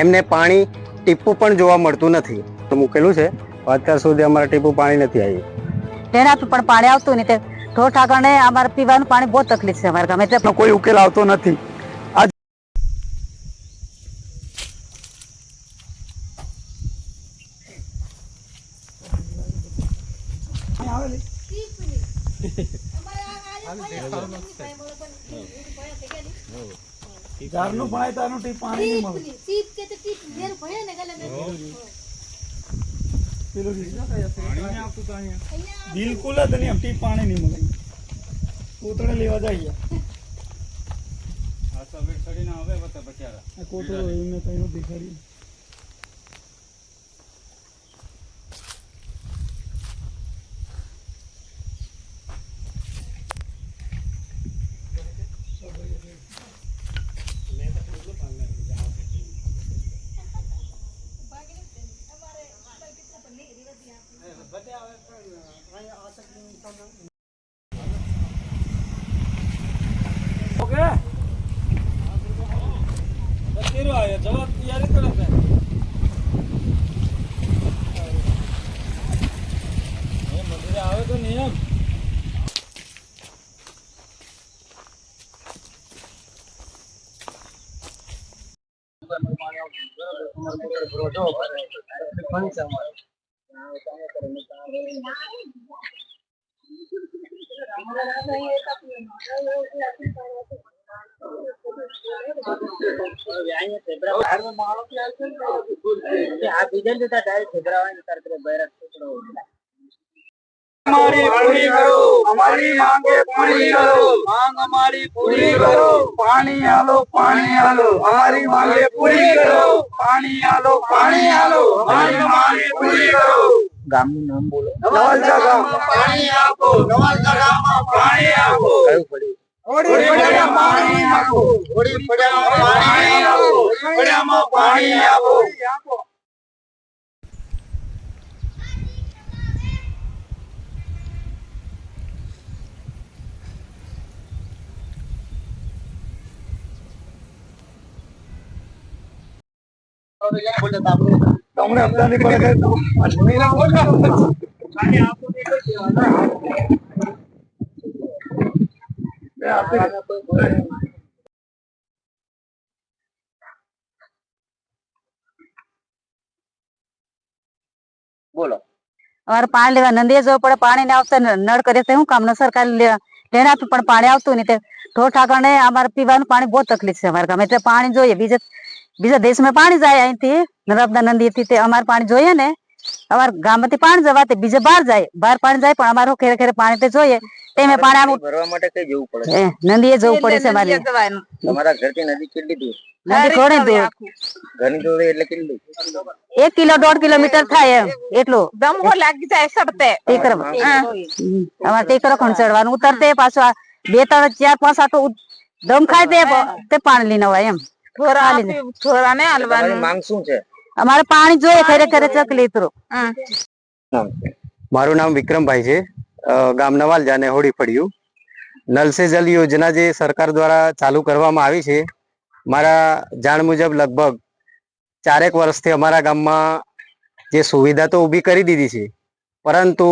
એમને પાણી ટીપું પણ જોવા મળતું નથી. મૂકેલું છે, અત્યાર સુધી અમારે ટીપું પાણી નથી આવ્યું. તેના પણ પાણી આવતું નહીં. ઢોર ઠાકરને અમારે પીવાનું પાણી બહુ તકલીફ છે અમારા ગામે, એટલે કોઈ ઉકેલ આવતો નથી. બિલકુલ જ નહીં, ટીપ પાણી નહીં મળે. કોતળે લેવા જઈએ કોતળો એમને કઈ દેખાડી. જવાબ તૈયારી કરે છે. મંદિરે આવે તો નિયમ हमारी पूरी करो, हमारी मांगे पूरी करो, मांग हमारी पूरी करो, पानी आलो हमारी मांगे पूरी करो, पानी आलो हमारी पूरी करो. गाम નું નામ બોલો. નવાલજા ગામ પાણી આપો, નવાલજા ગામમાં પાણી આપો. કયું પડ્યું? ઓડી પડ્યા પાણી આપો, ઓડી પડ્યા પાણી આપો, ઓડી પડ્યામાં પાણી આપો. તમને અમદાની પડે બોલો. અમારે પાણી લેવા નંદીએ જવું પડે. પાણી ને આવતા નળ કરે તો શું કામ ન? સરકાર લેણા પણ પાણી આવતું નહીં. ઢોર ઠાકરને અમારે પીવાનું પાણી બહુ તકલીફ છે અમારા ગામે, એટલે પાણી જોઈએ. બીજા દેશમાં પાણી જાય અહીંથી નર્મદા નદી થી, તે અમારે પાણી જોઈએ ને. અમારા ગામમાંથી પાણી જવા તે બીજે બહાર જાય, બહાર પાણી જાય, પણ અમારું ખેરે ખેરે પાણી તે જોઈએ. તેમે પાણી ભરવા માટે કઈ જવું પડે? નદીએ જવું પડે છે અમારે. તમારા ઘરથી નદી કેટલી દૂર? નદી ઘણી દૂર. ઘણી દૂર એટલે કેટલી દૂર? 1 કિલો 1.5 કિલોમીટર થાય એમ. એટલું દમો લાગી જાય સડતે. અમારે ટેકરો ખણ ચડવાનું, ઉતરતે પાછું 2 3 4 5 આટો દમ ખાય તે પાણી લઈને આવે એમ. છોરાને હાલવાનું. માંગ શું છે? અમારે પાણી જોઈએ ખેરે ખેરે ચકલી ઉતરો. મારું નામ વિક્રમભાઈ છે, ગામ નવાલજા ને હોડી ફળિયું. નલ સે જલ યોજના જે સરકાર દ્વારા ચાલુ કરવામાં આવી છે, મારા જાણ મુજબ લગભગ 4 વર્ષથી અમારા ગામમાં જે સુવિધા તો ઊભી કરી દીધી છે, પરંતુ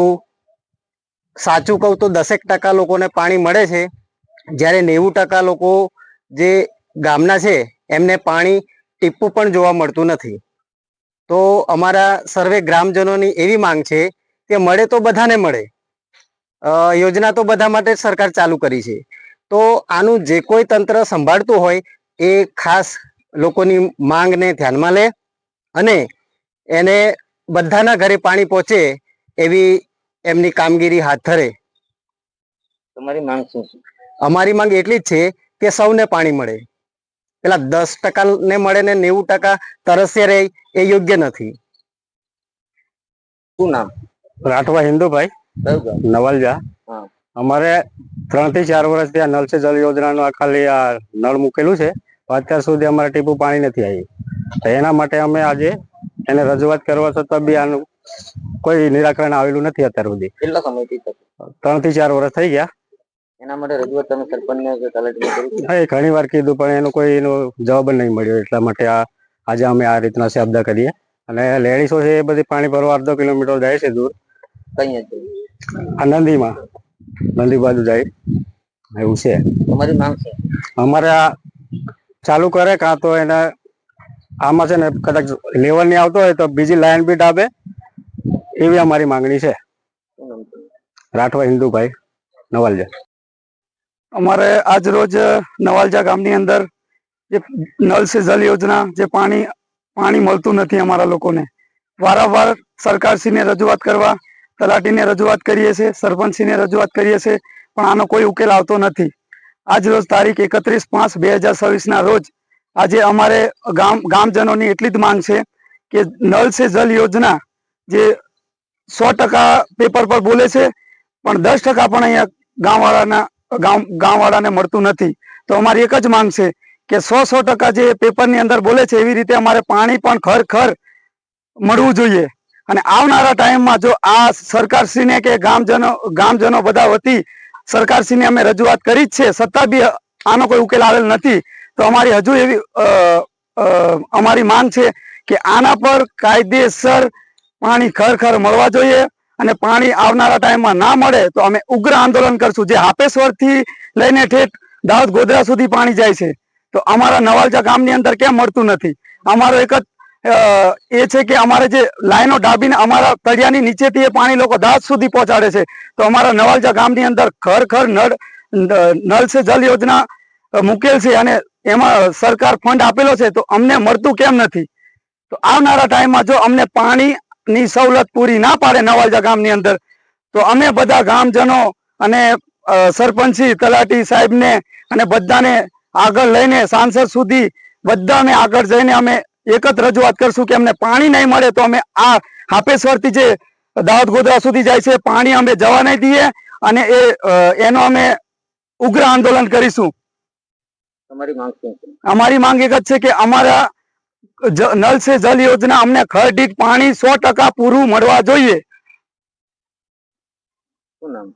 સાચું કહું તો 10% લોકોને પાણી મળે છે, જ્યારે 90% લોકો જે ગામના છે એમને પાણી ટીપું પણ જોવા મળતું નથી. તો અમારા સર્વે ગ્રામજનોની એવી માંગ છે કે મળે તો બધાને મળે. યોજના તો બધા માટે સરકાર ચાલુ કરી છે, તો આનું જે કોઈ તંત્ર સંભાળતું હોય એ ખાસ લોકોની માંગને ધ્યાનમાં લે અને એને બધાના ઘરે પાણી પહોંચે એવી એમની કામગીરી હાથ ધરે. તમારી માંગ શું છે? અમારી માંગ એટલી જ છે કે સૌને પાણી મળે. પેલા 10% ને મળે ને 90% તરસ્યા રહે એ યોગ્ય નથી. શું નામ? રાઠવા હિન્દુભાઈ, નવાલજા. અમારે 3 થી 4 વર્ષથી આ નલ સે જલ યોજનાનું આ ખાલી આ નળ મૂકેલું છે, અત્યાર સુધી અમારે ટીપું પાણી નથી આવ્યું. તો એના માટે અમે આજે એને રજૂઆત કરવા છતાં બી આનું કોઈ નિરાકરણ આવેલું નથી અત્યાર સુધી. કેટલા સમયથી? 3 થી 4 વર્ષ થઈ ગયા. એના માટે રજૂઆત તમે સરપંચને કે કલેક્ટરને કરી? હા, ઘણી વાર કીધું પણ એનો કોઈ જવાબ નહીં મળ્યો, એટલા માટે આજે અમે આ રીતના શબ્દ કરીએ. અને લેડીસો છે એ બધી પાણી ભરવા અડધો કિલોમીટર જાય છે દૂર, આ નંદીમાં, નંદી બાજુ જાય એવું છે. તમારી માંગ છે અમારે આ ચાલુ કરે, કાં તો એને આમાં છે ને કદાચ લેવલ નહીં આવતો હોય તો બીજી લાઈન બીટ આપે, એવી અમારી માંગણી છે. રાઠવા હિન્દુભાઈ, નવાલજા. અમારે આજ રોજ નવાલજા ગામની અંદર જે નલ સે જલ યોજના, જે પાણી મળતું નથી અમારા લોકોને, વારંવાર સરકારશ્રીને રજૂઆત કરવા, તલાટીને રજૂઆત કરીએ છીએ, સરપંચશ્રીને રજૂઆત કરીએ છીએ, પણ આનો કોઈ ઉકેલ આવતો નથી. આજ રોજ તારીખ 31/5/2026 ના રોજ આજે અમારે ગામજનોની એટલી જ માંગ છે કે નલ સે જલ યોજના જે 100% પેપર પર બોલે છે, પણ 10% પણ અહીંયા ગામવાળાને મળતું નથી. તો અમારી એક જ માંગ છે કે 100% જે પેપરની અંદર બોલે છે એવી રીતે અમારે પાણી પણ ખરેખર મળવું જોઈએ. અને આવનારા ટાઈમમાં જો આ સરકારશ્રીને કે ગામજનો બધા વતી સરકારશ્રીને અમે રજૂઆત કરી જ છે, છતાં બી આનો કોઈ ઉકેલ આવેલ નથી. તો અમારી હજુ એવી અમારી માંગ છે કે આના પર કાયદેસર પાણી ખરેખર મળવા જોઈએ. અને પાણી આવનારા ટાઈમમાં ના મળે તો અમે ઉગ્ર આંદોલન કરશું. જે હાપેશ્વર થી લઈને ઠેઠ દાહોદ ગોધરા સુધી પાણી જાય છે, તો અમારા નવાલજા ગામની અંદર કેમ મળતું નથી? અમારો એક જ એ છે કે અમારે જે લાઈનો ડાબીને અમારા તળિયાની નીચેથી એ પાણી લોકો દાહોદ સુધી પહોંચાડે છે. તો અમારા નવાલજા ગામની અંદર ખરેખર નળ સે જલ યોજના મૂકેલ છે અને એમાં સરકાર ફંડ આપેલો છે, તો અમને મળતું કેમ નથી? તો આવનારા ટાઈમમાં જો અમને પાણીની સવલત પૂરી ના પાડે નવાલજા ગામની અંદર, તો અમે બધા ગામજનો અને સરપંચી તલાટી સાહેબને અને બધાને આગળ લઈને સાંસદ સુધી બધા અમે આગળ જઈને અમે એક જ રજૂઆત કરશું કે અમને પાણી નહીં મળે તો અમે આ હાપેશ્વરથી જે દાહોદ ગોધરા સુધી જાય છે પાણી અમે જવા નહીં દઈએ, અને એનો અમે ઉગ્ર આંદોલન કરીશું. તમારી માંગ શું છે? અમારી માંગ એક જ છે કે અમારા નલ સે જલ યોજના અમને ખરડીક પાણી 100% પૂરું મળવા જોઈએ. શું નામ?